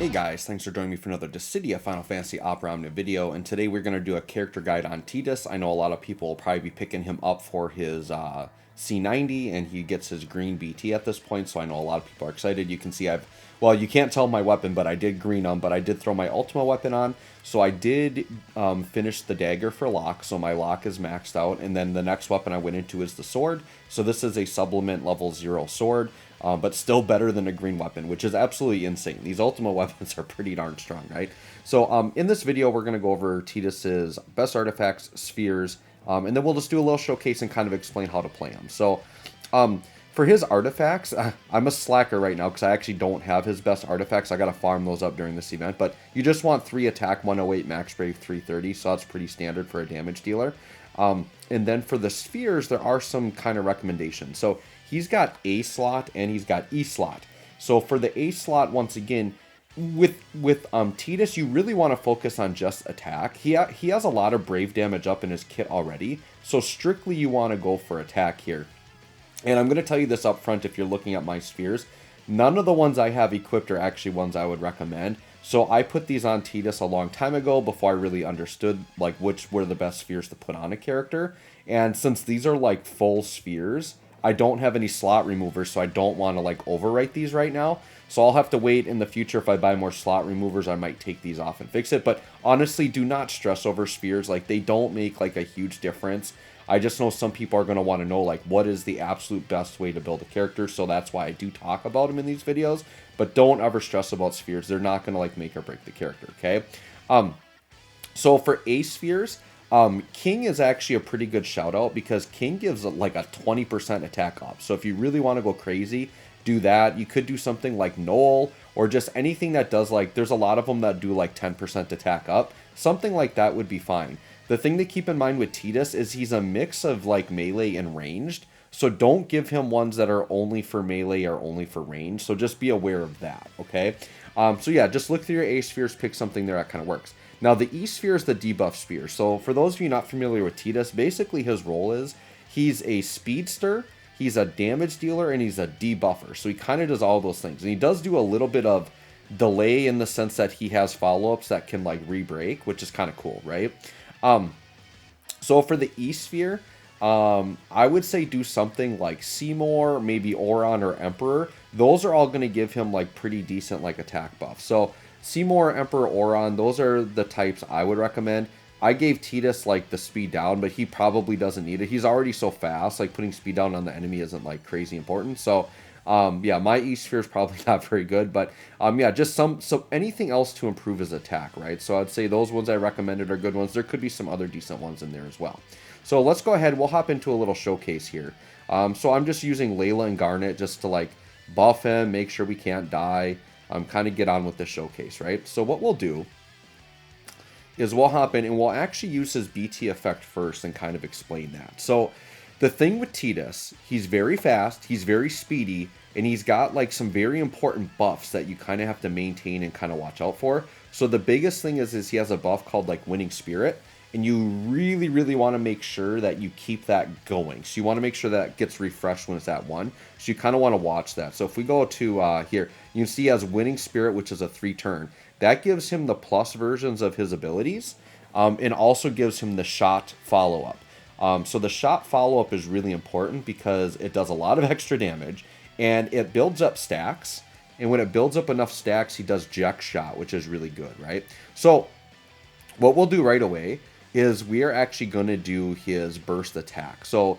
Hey guys, thanks for joining me for another Dissidia Final Fantasy Opera Omnia video, and today we're going to do a character guide on Tidus. I know a lot of people will probably be picking him up for his C90, and he gets his green BT at this point, so I know a lot of people are excited. You can see well, you can't tell my weapon, but I did green him, but I did throw my Ultima weapon on, so I did finish the dagger for lock, so my lock is maxed out, and then the next weapon I went into is the sword, so this is a supplement level 0 sword. But still better than a green weapon, which is absolutely insane. These Ultima weapons are pretty darn strong, right? So in this video, we're going to go over Tidus's best artifacts, spheres, and then we'll just do a little showcase and kind of explain how to play them. So for his artifacts, I'm a slacker right now because I actually don't have his best artifacts. I got to farm those up during this event, but you just want 3 attack, 108, max brave, 330, so that's pretty standard for a damage dealer. And then for the spheres, there are some kind of recommendations. So he's got A slot and he's got E slot. So for the A slot, once again, with Tidus, you really want to focus on just attack. He has a lot of brave damage up in his kit already, so strictly you want to go for attack here. And I'm going to tell you this up front if you're looking at my spheres. None of the ones I have equipped are actually ones I would recommend. So I put these on Tidus a long time ago before I really understood like which were the best spheres to put on a character. And since these are like full spheres, I don't have any slot removers, so I don't want to like overwrite these right now. So I'll have to wait in the future. If I buy more slot removers, I might take these off and fix it. But honestly, do not stress over spheres. Like, they don't make like a huge difference. I just know some people are going to want to know like what is the absolute best way to build a character. So that's why I do talk about them in these videos. But don't ever stress about spheres. They're not going to like make or break the character, okay? So for A spheres, King is actually a pretty good shout out because King gives like a 20% attack up. So if you really want to go crazy, do that. You could do something like Noel or just anything that does like, there's a lot of them that do like 10% attack up. Something like that would be fine. The thing to keep in mind with Tidus is he's a mix of like melee and ranged. So don't give him ones that are only for melee or only for range. So just be aware of that, okay? So yeah, just look through your A spheres, pick something there that kind of works. Now, the E sphere is the Debuff Spear. So for those of you not familiar with Tidus, basically his role is he's a speedster, he's a damage dealer, and he's a debuffer. So he kind of does all those things. And he does do a little bit of delay in the sense that he has follow-ups that can like re-break, which is kind of cool, right? So for the E sphere, I would say do something like Seymour, maybe Oron or Emperor. Those are all going to give him like pretty decent like attack buff. So Seymour, Emperor, Oron, those are the types I would recommend. I gave Tidus like the speed down, but he probably doesn't need it. He's already so fast, like putting speed down on the enemy isn't like crazy important. So yeah, my E sphere is probably not very good, but yeah, just so anything else to improve his attack, right? So I'd say those ones I recommended are good ones. There could be some other decent ones in there as well. So let's go ahead. We'll hop into a little showcase here. So I'm just using Layla and Garnet just to like buff him, make sure we can't die. Kind of get on with the showcase, right? So what we'll do is we'll hop in and we'll actually use his BT effect first and kind of explain that. So the thing with Tidus, he's very fast, he's very speedy, and he's got like some very important buffs that you kind of have to maintain and kind of watch out for. So the biggest thing is he has a buff called like Winning Spirit, and you really, really want to make sure that you keep that going. So you want to make sure that gets refreshed when it's at 1. So you kind of want to watch that. So if we go to here, you can see he has Winning Spirit, which is a 3-turn. That gives him the plus versions of his abilities, and also gives him the shot follow-up. So the shot follow-up is really important because it does a lot of extra damage, and it builds up stacks. And when it builds up enough stacks, he does Jack Shot, which is really good, right? So what we'll do right away is we are actually going to do his burst attack. So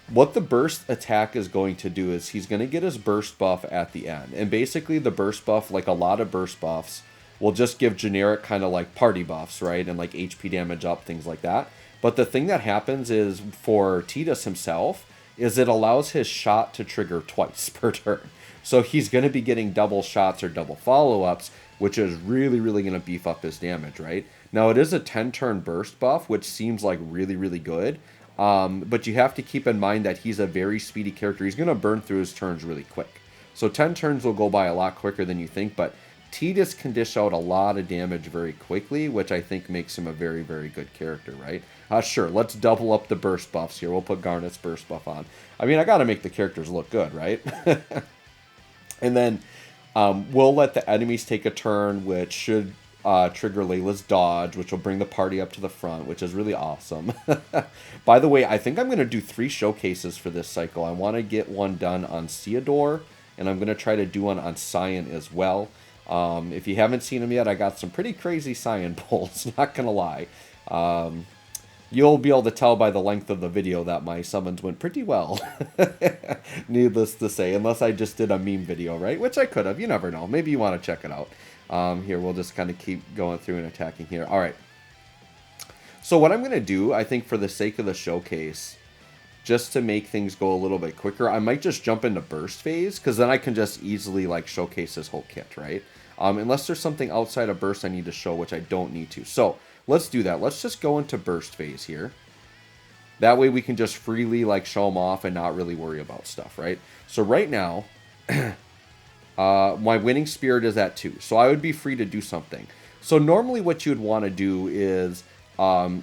what the burst attack is going to do is he's going to get his burst buff at the end. And basically the burst buff, like a lot of burst buffs, will just give generic kind of like party buffs, right? And like HP damage up, things like that. But the thing that happens is for Tidus himself is it allows his shot to trigger twice per turn. So he's going to be getting double shots or double follow-ups, which is really, really going to beef up his damage, right? Now, it is a 10-turn burst buff, which seems like really, really good. But you have to keep in mind that he's a very speedy character. He's going to burn through his turns really quick. So 10 turns will go by a lot quicker than you think, but Tidus can dish out a lot of damage very quickly, which I think makes him a very, very good character, right? Sure, let's double up the burst buffs here. We'll put Garnet's burst buff on. I mean, I got to make the characters look good, right? And then We'll let the enemies take a turn, which should trigger Layla's dodge, which will bring the party up to the front, which is really awesome. By the way, I think I'm going to do 3 showcases for this cycle. I want to get one done on Theodore, and I'm going to try to do one on Cyan as well. If you haven't seen them yet, I got some pretty crazy Cyan pulls, not going to lie. You'll be able to tell by the length of the video that my summons went pretty well. Needless to say, unless I just did a meme video, right? Which I could have. You never know. Maybe you want to check it out. Here, we'll just kind of keep going through and attacking here. All right. So what I'm going to do, I think for the sake of the showcase, just to make things go a little bit quicker, I might just jump into burst phase, because then I can just easily like showcase this whole kit, right? Unless there's something outside of burst I need to show, which I don't need to. So let's do that. Let's just go into burst phase here. That way we can just freely like show them off and not really worry about stuff, right? So right now, my winning spirit is at 2. So I would be free to do something. So normally what you would want to do is,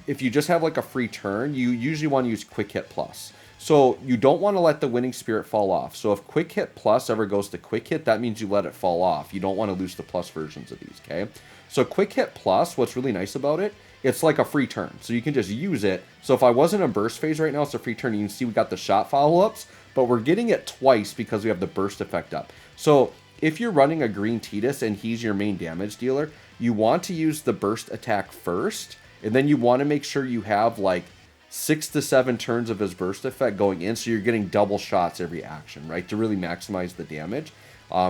if you just have like a free turn, you usually want to use quick hit plus. So you don't want to let the winning spirit fall off. So if quick hit plus ever goes to quick hit, that means you let it fall off. You don't want to lose the plus versions of these, okay? So quick hit plus, what's really nice about it, it's like a free turn. So you can just use it. So if I wasn't in burst phase right now, it's a free turn. You can see we got the shot follow-ups, but we're getting it twice because we have the burst effect up. So if you're running a green Tidus and he's your main damage dealer, you want to use the burst attack first, and then you want to make sure you have like 6 to 7 turns of his burst effect going in, so you're getting double shots every action, right? To really maximize the damage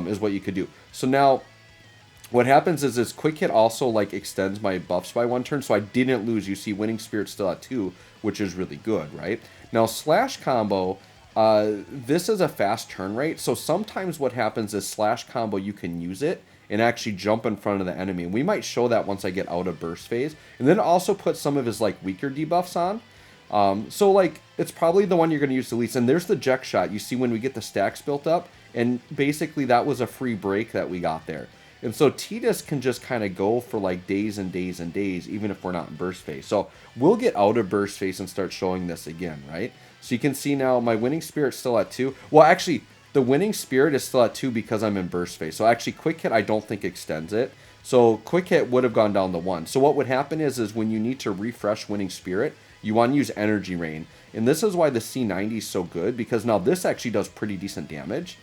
is what you could do. So now what happens is this quick hit also like extends my buffs by 1 turn, so I didn't lose. You see winning spirit still at 2, which is really good, right? Now slash combo, this is a fast turn rate, so sometimes what happens is slash combo, you can use it and actually jump in front of the enemy. We might show that once I get out of burst phase, and then also put some of his like weaker debuffs on. So like it's probably the one you're going to use the least. And there's the Jack shot. You see when we get the stacks built up, and basically that was a free break that we got there. And so Tidus can just kind of go for like days and days and days, even if we're not in burst phase. So we'll get out of burst phase and start showing this again, right? So you can see now my winning spirit's still at 2. Well, actually, the winning spirit is still at 2 because I'm in burst phase. So actually, quick hit I don't think extends it. So quick hit would have gone down to 1. So what would happen is when you need to refresh winning spirit, you want to use energy rain. And this is why the C90 is so good, because now this actually does pretty decent damage.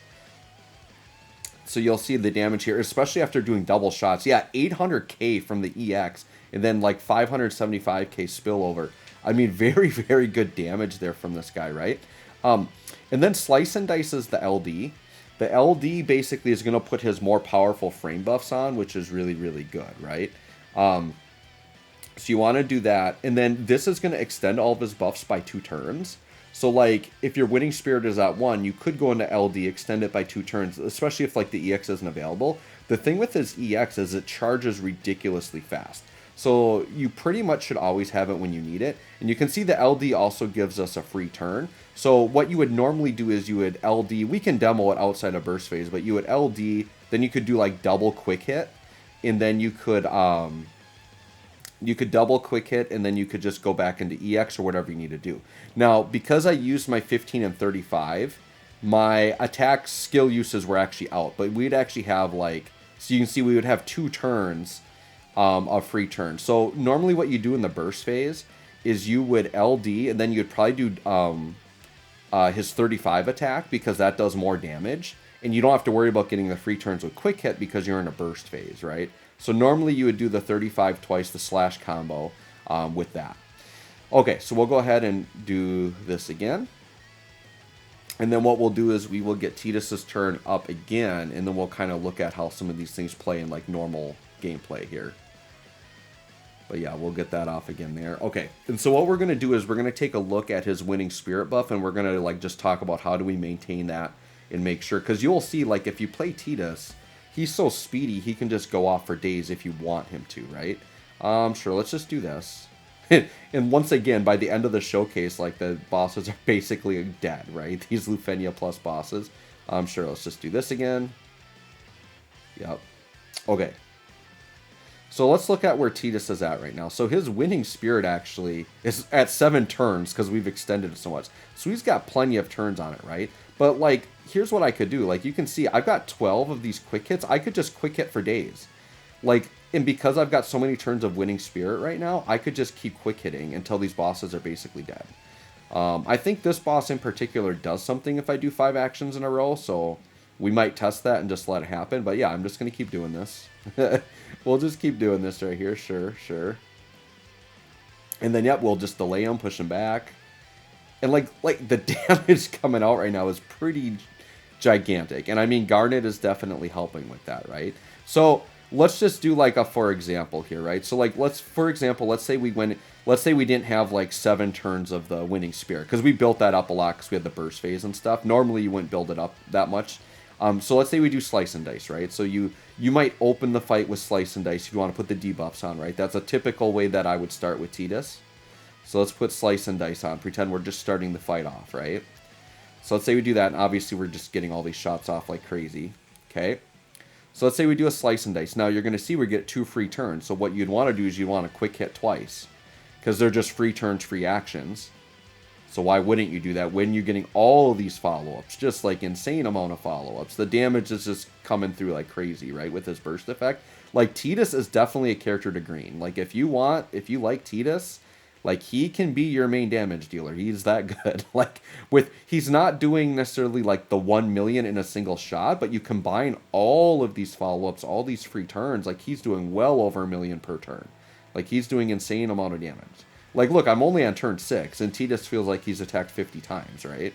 So you'll see the damage here, especially after doing double shots. Yeah, 800k from the EX, and then like 575k spillover. I mean, very, very good damage there from this guy, right? And then Slice and Dice is the LD. The LD basically is going to put his more powerful frame buffs on, which is really, really good, right? So you want to do that. And then this is going to extend all of his buffs by 2 turns. So, like, if your winning spirit is at 1, you could go into LD, extend it by 2 turns, especially if, like, the EX isn't available. The thing with his EX is it charges ridiculously fast. So you pretty much should always have it when you need it. And you can see the LD also gives us a free turn. So what you would normally do is you would LD, we can demo it outside of burst phase, but you would LD, then you could do like double quick hit, and then you could double quick hit, and then you could just go back into EX or whatever you need to do. Now, because I used my 15 and 35, my attack skill uses were actually out, but we'd actually have like, so you can see we would have 2 turns of free turns. So normally what you do in the burst phase is you would LD, and then you'd probably do his 35 attack, because that does more damage, and you don't have to worry about getting the free turns with quick hit because you're in a burst phase, right? So normally you would do the 35 twice, the slash combo with that. Okay, so we'll go ahead and do this again. And then what we'll do is we will get Tidus' turn up again, and then we'll kind of look at how some of these things play in like normal gameplay here. But yeah, we'll get that off again there. Okay, and so what we're going to do is we're going to take a look at his winning spirit buff, and we're going to like just talk about how do we maintain that and make sure, because you'll see like if you play Tidus, he's so speedy, he can just go off for days if you want him to, right? Sure, let's just do this. And once again, by the end of the showcase, like the bosses are basically dead, right? These Lufenia plus bosses. Sure, let's just do this again. Yep. Okay. So let's look at where Tidus is at right now. So his winning spirit actually is at 7 turns because we've extended it so much. So he's got plenty of turns on it, right? But like here's what I could do. Like, you can see, I've got 12 of these quick hits. I could just quick hit for days. Like, and because I've got so many turns of winning spirit right now, I could just keep quick hitting until these bosses are basically dead. I think this boss in particular does something if I do 5 actions in a row, so we might test that and just let it happen. But yeah, I'm just going to keep doing this. We'll just keep doing this right here. Sure, sure. And then, yep, we'll just delay him, push him back. And, like the damage coming out right now is pretty gigantic. And, I mean, Garnet is definitely helping with that, right? So, let's just do, like, a for example here, right? So, like, for example, let's say we didn't have, like, 7 turns of the winning spirit. Because we built that up a lot because we had the burst phase and stuff. Normally, you wouldn't build it up that much. So let's say we do slice and dice, right? So you might open the fight with slice and dice if you want to put the debuffs on, right? That's a typical way that I would start with Tidus. So let's put slice and dice on. Pretend we're just starting the fight off, right? So let's say we do that, and obviously we're just getting all these shots off like crazy. Okay? So let's say we do a slice and dice. Now you're going to see we get 2 free turns. So what you'd want to do is you want to quick hit twice. Because they're just free turns, free actions. So why wouldn't you do that when you're getting all of these follow-ups? Just like insane amount of follow-ups. The damage is just coming through like crazy, right? With his burst effect. Like, Tidus is definitely a character to green. Like, if you like Tidus, like, he can be your main damage dealer. He's that good. Like, he's not doing necessarily like the 1 million in a single shot, but you combine all of these follow-ups, all these free turns, like, he's doing well over 1 million per turn. Like, he's doing insane amount of damage. Like, look, I'm only on turn 6, and Tidus feels like he's attacked 50 times, right?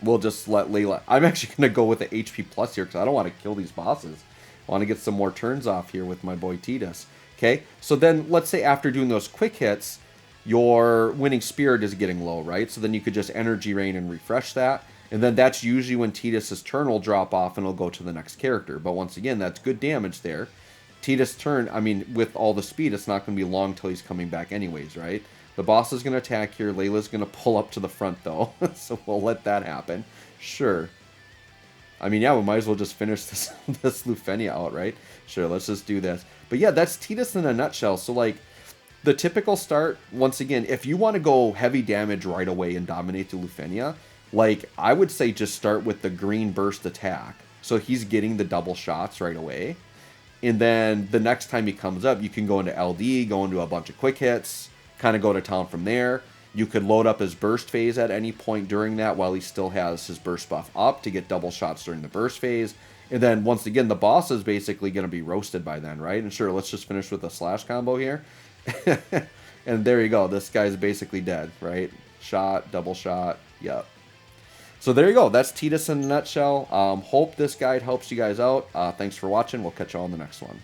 We'll just let Layla... I'm actually going to go with the HP plus here, because I don't want to kill these bosses. I want to get some more turns off here with my boy Tidus. Okay, so then let's say after doing those quick hits, your winning spirit is getting low, right? So then you could just energy rain and refresh that. And then that's usually when Tidus' turn will drop off and it'll go to the next character. But once again, that's good damage there. Tidus' turn, I mean, with all the speed, it's not going to be long till he's coming back anyways, right? The boss is going to attack here. Layla's going to pull up to the front, though. So we'll let that happen. Sure. I mean, yeah, we might as well just finish this Lufenia out, right? Sure, let's just do this. But yeah, that's Tidus in a nutshell. So, like, the typical start, once again, if you want to go heavy damage right away and dominate the Lufenia, like, I would say just start with the green burst attack. So he's getting the double shots right away. And then the next time he comes up, you can go into LD, go into a bunch of quick hits, kind of go to town from there. You could load up his burst phase at any point during that while he still has his burst buff up to get double shots during the burst phase. And then, once again, the boss is basically going to be roasted by then, right? And sure, let's just finish with a slash combo here. And there you go. This guy's basically dead, right? Shot, double shot, yep. So there you go. That's Tidus in a nutshell. Hope this guide helps you guys out. Thanks for watching. We'll catch you all in the next one.